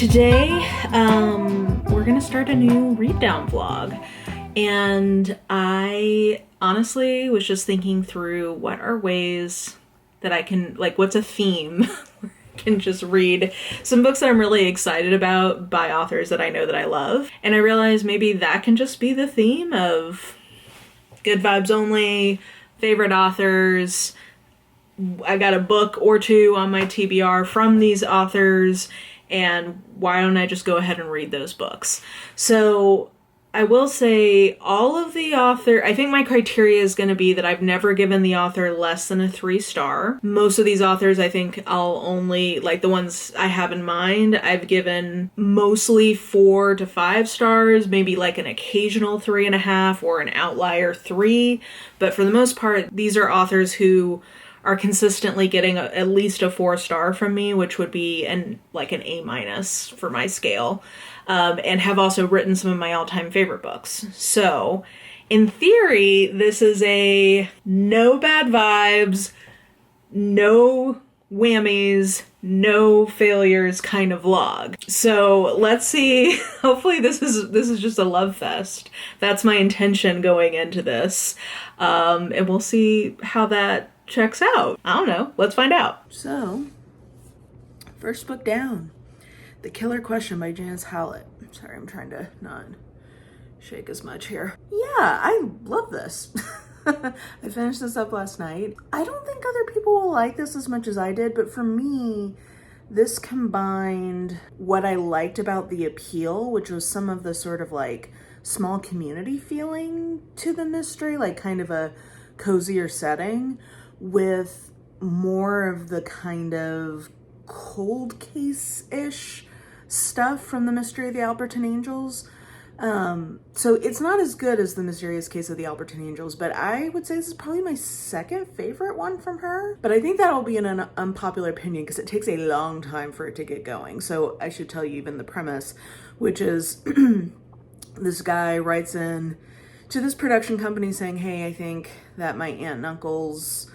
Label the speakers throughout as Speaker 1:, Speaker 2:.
Speaker 1: Today, we're gonna start a new read down vlog, and I honestly was just thinking through what are ways that I can, like, what's a theme where I can just read some books that I'm really excited about by authors that I know that I love, and I realized maybe that can just be the theme of good vibes only, favorite authors. I got a book or two on my TBR from these authors, and why don't I just go ahead and read those books? So I will say all of the author, I think my criteria is going to be that I've never given the author less than a 3-star. Most of these authors, I think I'll only, like the ones I have in mind, I've given mostly 4 to 5 stars, maybe like an occasional 3.5 or an outlier 3. But for the most part, these are authors who are consistently getting at least a 4-star from me, which would be an A- for my scale, and have also written some of my all-time favorite books. So, in theory, this is a no bad vibes, no whammies, no failures kind of vlog. So let's see. Hopefully this is just a love fest. That's my intention going into this, and we'll see how that checks out. I don't know. Let's find out. So, first book down, The Killer Question by Janice Hallett. Sorry, I'm trying to not shake as much here. Yeah, I love this. I finished this up last night. I don't think other people will like this as much as I did, but for me, this combined what I liked about the appeal, which was some of the sort of like small community feeling to the mystery, like kind of a cozier setting, with more of the kind of cold case-ish stuff from the Mystery of the Alberton Angels. So it's not as good as The Mysterious Case of the Alberton Angels, but I would say this is probably my second favorite one from her. But I think that'll be an unpopular opinion because it takes a long time for it to get going. So I should tell you even the premise, which is this guy writes in to this production company saying, hey, I think that my aunt and uncle's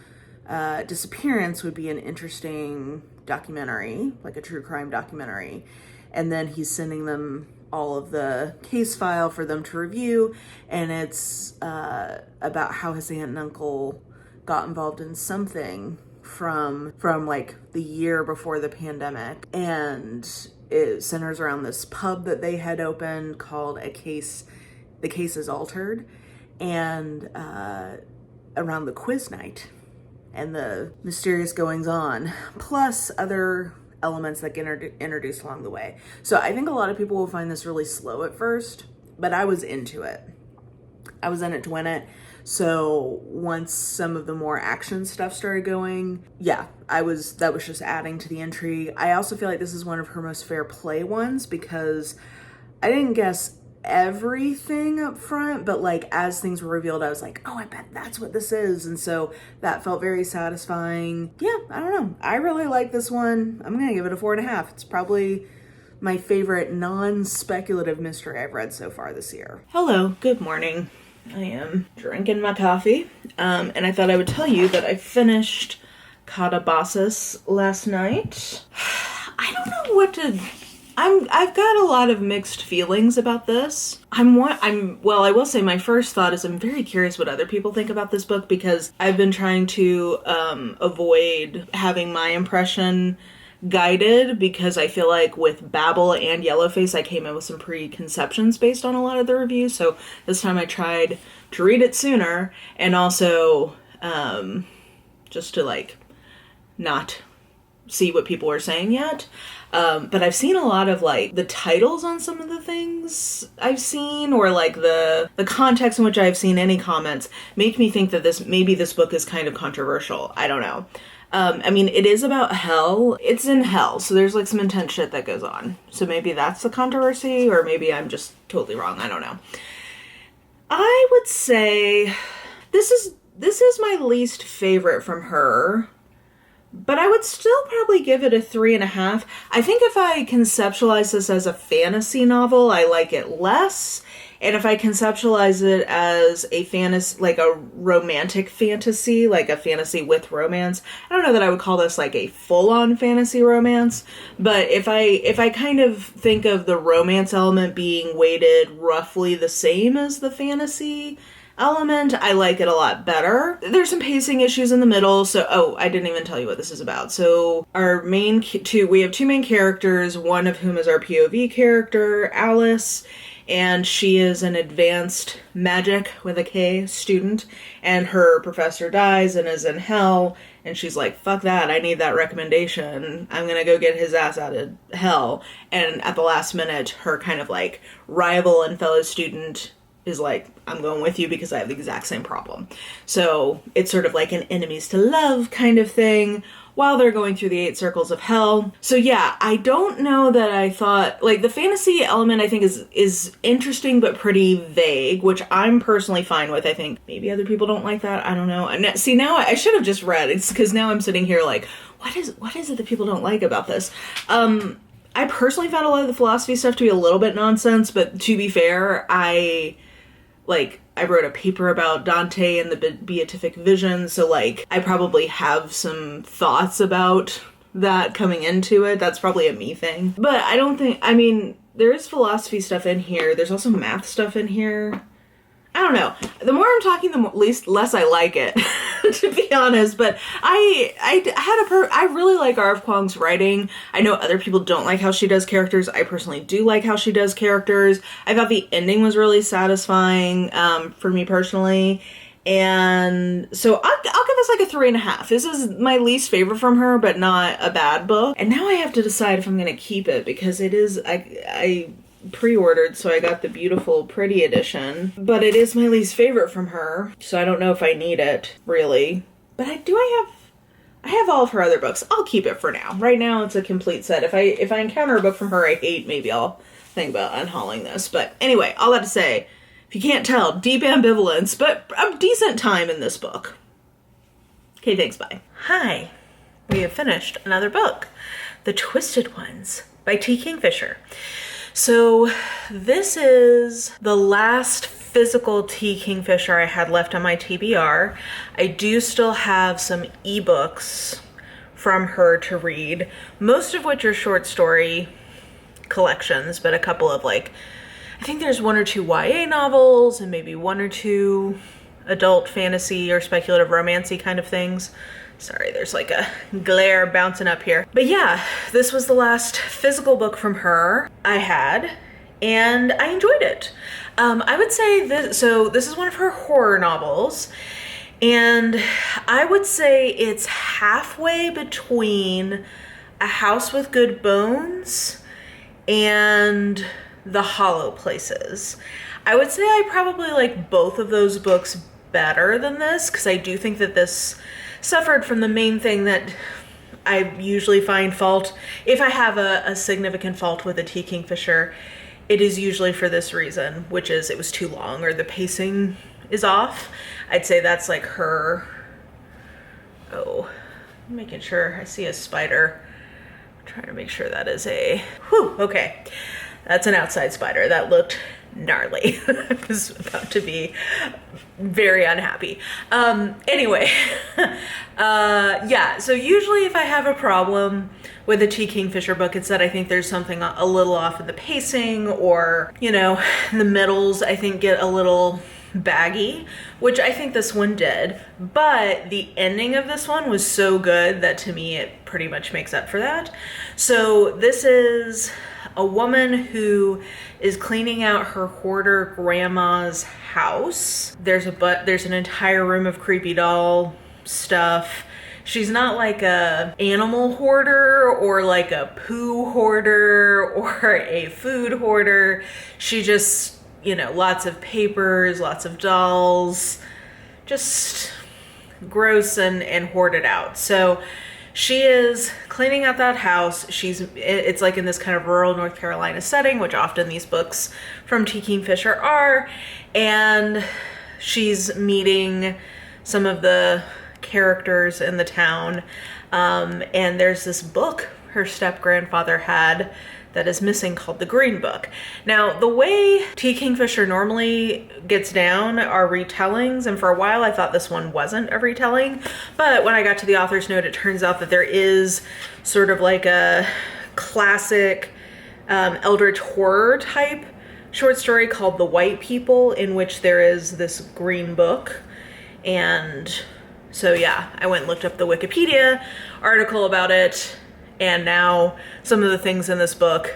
Speaker 1: disappearance would be an interesting documentary, like a true crime documentary. And then he's sending them all of the case file for them to review, and it's about how his aunt and uncle got involved in something from like the year before the pandemic, and it centers around this pub that they had opened called The Case is Altered, and around the quiz night and the mysterious goings on, plus other elements that get introduced along the way. So I think a lot of people will find this really slow at first, but I was into it. I was in it to win it. So once some of the more action stuff started going, yeah, that was just adding to the intrigue. I also feel like this is one of her most fair play ones because I didn't guess everything up front, but like as things were revealed, I was like, oh, I bet that's what this is. And so that felt very satisfying. Yeah, I don't know. I really like this one. I'm gonna give it a 4.5. It's probably my favorite non-speculative mystery I've read so far this year. Hello, good morning. I am drinking my coffee, and I thought I would tell you that I finished Catabasis last night. I don't know what to... I've got a lot of mixed feelings about this. I will say my first thought is I'm very curious what other people think about this book because I've been trying to avoid having my impression guided because I feel like with Babel and Yellowface I came in with some preconceptions based on a lot of the reviews. So this time I tried to read it sooner and also just to like not see what people were saying yet. But I've seen a lot of like the titles on some of the things I've seen, or like the context in which I've seen any comments make me think that maybe this book is kind of controversial. I don't know. I mean, it is about hell. It's in hell, so there's like some intense shit that goes on. So maybe that's the controversy, or maybe I'm just totally wrong. I don't know. I would say this is my least favorite from her. But I would still probably give it a 3.5. I think if I conceptualize this as a fantasy novel, I like it less. And if I conceptualize it as a fantasy, like a romantic fantasy, like a fantasy with romance, I don't know that I would call this like a full-on fantasy romance, but if I kind of think of the romance element being weighted roughly the same as the fantasy element, I like it a lot better. There's some pacing issues in the middle, so I didn't even tell you what this is about. So our we have two main characters, one of whom is our POV character, Alice, and she is an advanced magic with a K student, and her professor dies and is in hell, and she's like, fuck that, I need that recommendation. I'm gonna go get his ass out of hell. And at the last minute, her kind of like rival and fellow student is like, I'm going with you because I have the exact same problem. So it's sort of like an enemies to love kind of thing while they're going through the 8 circles of hell. So yeah, I don't know that I thought, like, the fantasy element I think is interesting but pretty vague, which I'm personally fine with. I think maybe other people don't like that. I don't know. And see, now I should have just read. It's because now I'm sitting here like, what is it that people don't like about this? I personally found a lot of the philosophy stuff to be a little bit nonsense, but to be fair, I wrote a paper about Dante and the Beatific Vision, so, like, I probably have some thoughts about that coming into it. That's probably a me thing. But I don't think, I mean, there is philosophy stuff in here. There's also math stuff in here. I don't know. The more I'm talking, the less I like it, to be honest. But I really like R.F. Kuang's writing. I know other people don't like how she does characters. I personally do like how she does characters. I thought the ending was really satisfying, for me personally. And so I'll give this like a 3.5. This is my least favorite from her, but not a bad book. And now I have to decide if I'm going to keep it, because it is, I pre-ordered, so I got the beautiful pretty edition, but it is my least favorite from her, so I don't know if I need it really. But I have all of her other books. I'll keep it for now. Right now it's a complete set. If I encounter a book from her I hate, maybe I'll think about unhauling this. But anyway, all that to say, if you can't tell, deep ambivalence, but a decent time in this book. Okay, thanks, bye. Hi, we have finished another book, The Twisted Ones by T. Kingfisher. So this is the last physical T. Kingfisher I had left on my TBR. I do still have some ebooks from her to read, most of which are short story collections, but a couple of, like, I think there's 1 or 2 YA novels and maybe 1 or 2 adult fantasy or speculative romancy kind of things. Sorry, there's like a glare bouncing up here. But yeah, this was the last physical book from her I had, and I enjoyed it. I would say this is one of her horror novels, and I would say it's halfway between A House with Good Bones and The Hollow Places. I would say I probably like both of those books better than this, because I do think that this suffered from the main thing that I usually find fault. If I have a significant fault with a T. Kingfisher, it is usually for this reason, which is it was too long or the pacing is off. I'd say that's like her. Oh, I'm making sure I see a spider. I'm trying to make sure that is a, okay. That's an outside spider. That looked gnarly. I was about to be very unhappy. Anyway, yeah, so usually if I have a problem with a T. Kingfisher book, it's that I think there's something a little off in the pacing, or, you know, the middles I think get a little baggy, which I think this one did, but the ending of this one was so good that to me it pretty much makes up for that. So this is a woman who is cleaning out her hoarder grandma's house. There's an entire room of creepy doll stuff. She's not like a animal hoarder or like a poo hoarder or a food hoarder. She just, you know, lots of papers, lots of dolls, just gross and hoarded out. So she is cleaning out that house. It's like in this kind of rural North Carolina setting, which often these books from T. Kingfisher are. And she's meeting some of the characters in the town. And there's this book her step-grandfather had that is missing called the Green Book. Now, the way T. Kingfisher normally gets down are retellings, and for a while I thought this one wasn't a retelling, but when I got to the author's note, it turns out that there is sort of like a classic eldritch horror type short story called The White People, in which there is this green book. And so yeah, I went and looked up the Wikipedia article about it, and now some of the things in this book,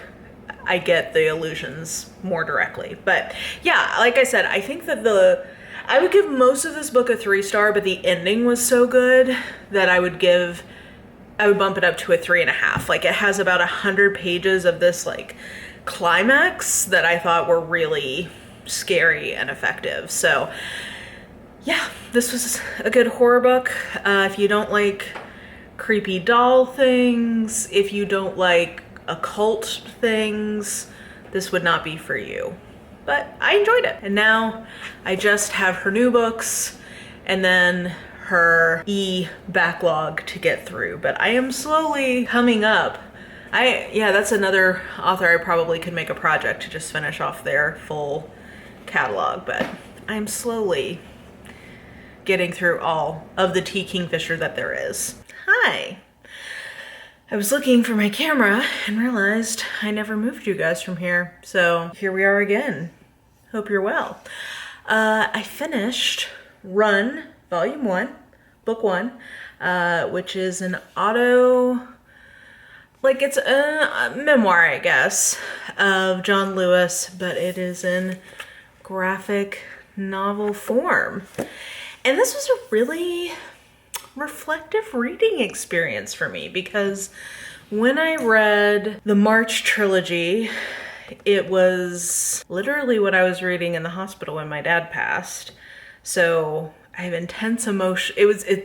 Speaker 1: I get the allusions more directly. But yeah, like I said, I think that I would give most of this book a 3-star, but the ending was so good that I would bump it up to a 3.5. Like, it has about 100 pages of this like climax that I thought were really scary and effective. So yeah, this was a good horror book. If you don't like creepy doll things, if you don't like occult things, this would not be for you. But I enjoyed it. And now I just have her new books and then her backlog to get through. But I am slowly coming up. Yeah, that's another author I probably could make a project to just finish off their full catalog, but I'm slowly getting through all of the T. Kingfisher that there is. Hi. I was looking for my camera and realized I never moved you guys from here. So here we are again. Hope you're well. I finished Run, Volume 1, Book 1, which is an it's a memoir, I guess, of John Lewis, but it is in graphic novel form. And this was a really reflective reading experience for me, because when I read the March trilogy, it was literally what I was reading in the hospital when my dad passed. So I have intense emotion.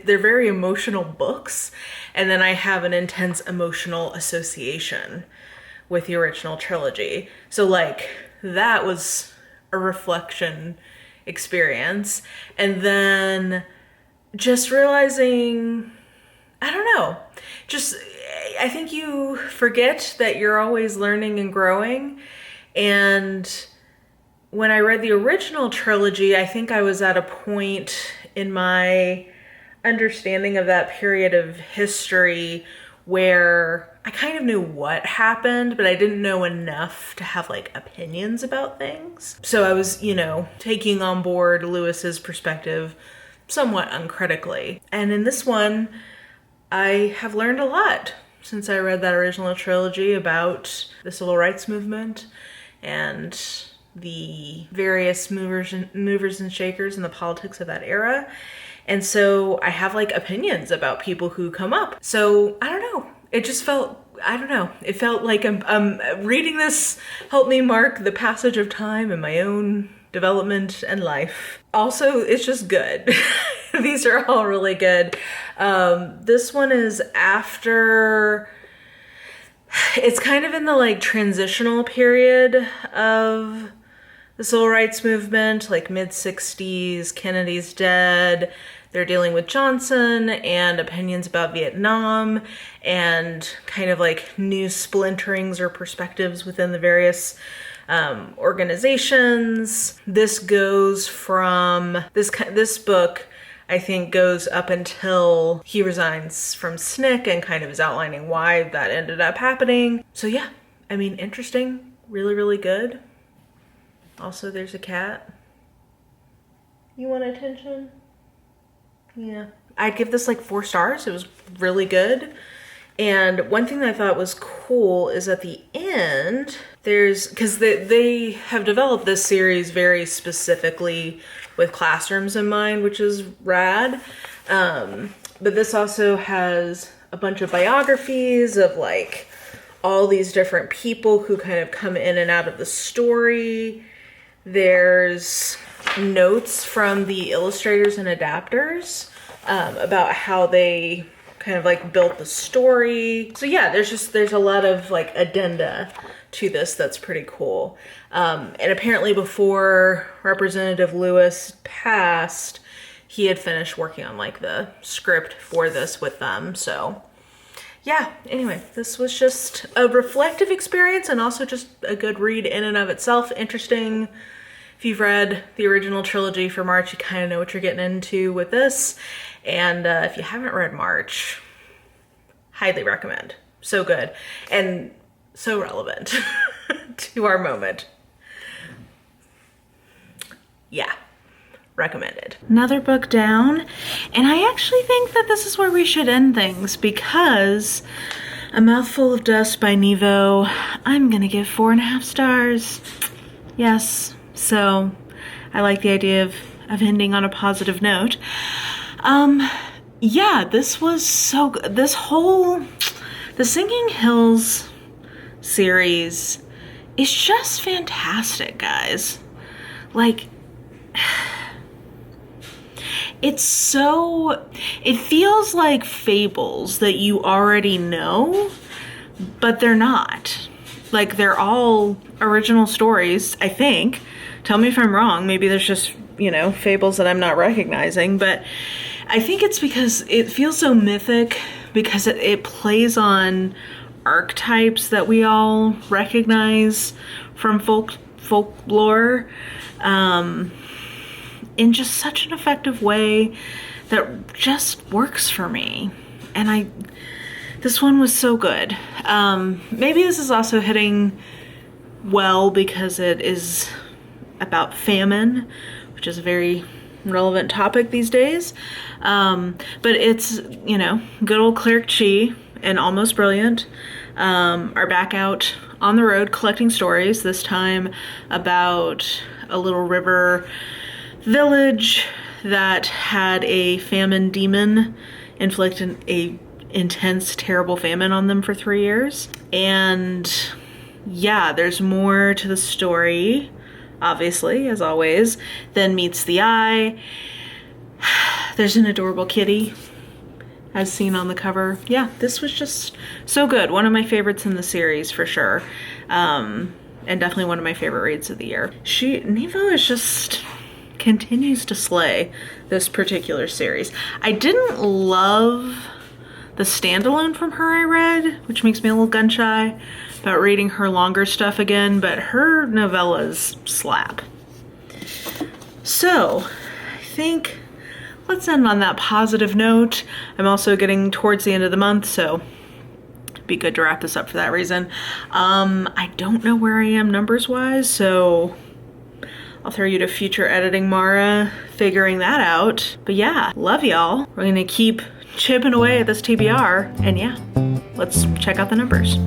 Speaker 1: They're very emotional books. And then I have an intense emotional association with the original trilogy. So like, that was a reflection experience. And then just realizing, I don't know, I think you forget that you're always learning and growing. And when I read the original trilogy, I think I was at a point in my understanding of that period of history where I kind of knew what happened, but I didn't know enough to have like opinions about things. So I was, taking on board Lewis's perspective somewhat uncritically. And in this one, I have learned a lot since I read that original trilogy about the civil rights movement and the various movers and shakers in the politics of that era. And so I have like opinions about people who come up. So I don't know. It just felt, it felt like reading this helped me mark the passage of time in my own development and life. Also, it's just good. These are all really good. This one is after, it's kind of in the like transitional period of the civil rights movement, like mid-60s, Kennedy's dead. They're dealing with Johnson and opinions about Vietnam and kind of like new splinterings or perspectives within the various organizations. This goes from, this book, I think, goes up until he resigns from SNCC and kind of is outlining why that ended up happening. So yeah, interesting, really, really good. Also, there's a cat. You want attention? Yeah. I'd give this like 4 stars. It was really good. And one thing that I thought was cool is at the end, because they have developed this series very specifically with classrooms in mind, which is rad. But this also has a bunch of biographies of like all these different people who kind of come in and out of the story. There's notes from the illustrators and adapters about how they kind of like built the story. So yeah, there's a lot of like addenda to this that's pretty cool. And apparently before Representative Lewis passed, he had finished working on like the script for this with them. So yeah, anyway, this was just a reflective experience and also just a good read in and of itself. Interesting. If you've read the original trilogy for March, you kind of know what you're getting into with this. And if you haven't read March, highly recommend. So good and so relevant to our moment. Yeah, recommended. Another book down, and I actually think that this is where we should end things because A Mouthful of Dust by Nevo, I'm gonna give 4.5 stars. Yes, so I like the idea of ending on a positive note. Yeah, this was so good. The Sinking Hills series is just fantastic, guys. Like, it feels like fables that you already know, but they're not. Like, they're all original stories, I think. Tell me if I'm wrong. Maybe there's just, fables that I'm not recognizing, but I think it's because it feels so mythic because it plays on archetypes that we all recognize from folklore in just such an effective way that just works for me. And this one was so good. Maybe this is also hitting well because it is about famine, which is a very relevant topic these days. But it's, good old Cleric Chi and Almost Brilliant are back out on the road collecting stories, this time about a little river village that had a famine demon inflict a intense, terrible famine on them for 3 years. And yeah, there's more to the story, obviously, as always, than meets the eye. There's an adorable kitty, as seen on the cover. Yeah, this was just so good. One of my favorites in the series, for sure. And definitely one of my favorite reads of the year. Nevo is just continues to slay this particular series. I didn't love the standalone from her I read, which makes me a little gun shy about reading her longer stuff again, but her novellas slap. So I think let's end on that positive note. I'm also getting towards the end of the month, so it'd be good to wrap this up for that reason. I don't know where I am numbers wise, so I'll throw you to future editing Mara figuring that out. But yeah, love y'all. We're gonna keep chipping away at this TBR, and yeah, let's check out the numbers.